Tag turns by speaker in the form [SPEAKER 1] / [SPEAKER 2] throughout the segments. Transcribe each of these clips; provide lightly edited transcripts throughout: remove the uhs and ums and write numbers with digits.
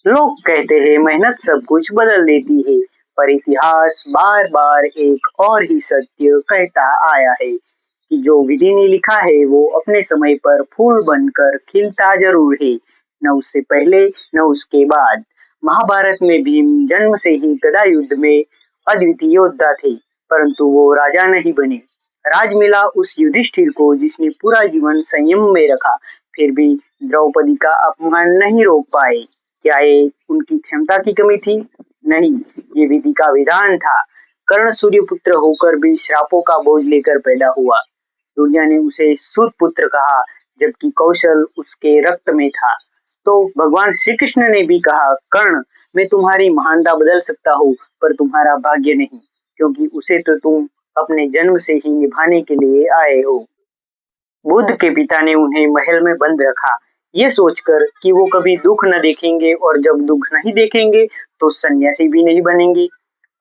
[SPEAKER 1] लोग कहते हैं मेहनत सब कुछ बदल देती है, पर इतिहास बार बार एक और ही सत्य कहता आया है कि जो विधि ने लिखा है वो अपने समय पर फूल बनकर खिलता जरूर है, न उससे पहले न उसके बाद। महाभारत में भीम जन्म से ही गदा युद्ध में अद्वितीय योद्धा थे, परंतु वो राजा नहीं बने। राज मिला उस युधिष्ठिर को जिसने पूरा जीवन संयम में रखा, फिर भी द्रौपदी का अपमान नहीं रोक पाए। क्या ये उनकी क्षमता की कमी थी? नहीं, ये विधि का विधान था। कर्ण सूर्यपुत्र होकर भी श्रापों का बोझ लेकर पैदा हुआ। दुनिया ने उसे सूत पुत्र कहा, जबकि कौशल उसके रक्त में था। तो भगवान श्री कृष्ण ने भी कहा, कर्ण, मैं तुम्हारी महानता बदल सकता हूँ, पर तुम्हारा भाग्य नहीं, क्योंकि उसे तो तुम अपने जन्म से ही निभाने के लिए आए हो। बुद्ध के पिता ने उन्हें महल में बंद रखा, ये सोचकर कि वो कभी दुख न देखेंगे, और जब दुख नहीं देखेंगे तो सन्यासी भी नहीं बनेंगे।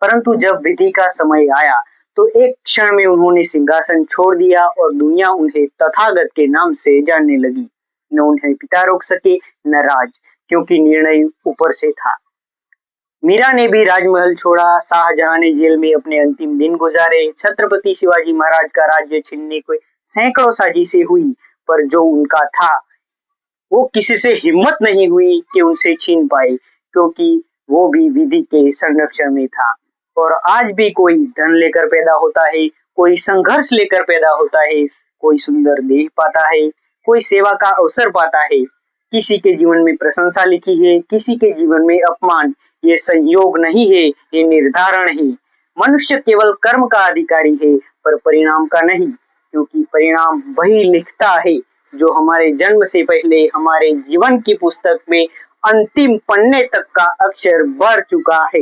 [SPEAKER 1] परंतु जब विधि का समय आया तो एक क्षण में उन्होंने सिंहासन छोड़ दिया और दुनिया उन्हें तथागत के नाम से जानने लगी। न उन्हें पिता रोक सके न राज, क्योंकि निर्णय ऊपर से था। मीरा ने भी राजमहल छोड़ा, शाहजहां ने जेल में अपने अंतिम दिन गुजारे, छत्रपति शिवाजी महाराज का राज्य छीनने को सैकड़ों साजिशें हुई, पर जो उनका था वो किसी से हिम्मत नहीं हुई कि उनसे छीन पाए, क्योंकि वो भी विधि के संरक्षण में था। और आज भी कोई धन लेकर पैदा होता है, कोई संघर्ष लेकर पैदा होता है, कोई सुंदर देह पाता है, कोई सेवा का अवसर पाता है। किसी के जीवन में प्रशंसा लिखी है, किसी के जीवन में अपमान। ये संयोग नहीं है, ये निर्धारण है। मनुष्य केवल कर्म का अधिकारी है, पर परिणाम का नहीं, क्योंकि परिणाम वही लिखता है जो हमारे जन्म से पहले हमारे जीवन की पुस्तक में अंतिम पन्ने तक का अक्षर भर चुका है।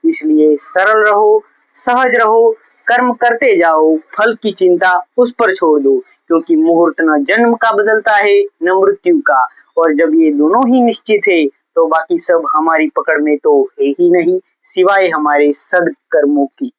[SPEAKER 1] इसलिए सरल रहो, सहज रहो, कर्म करते जाओ, फल की चिंता उस पर छोड़ दो, क्योंकि मुहूर्त न जन्म का बदलता है न मृत्यु का। और जब ये दोनों ही निश्चित है तो बाकी सब हमारी पकड़ में तो है ही नहीं, सिवाय हमारे सद्कर्मों की।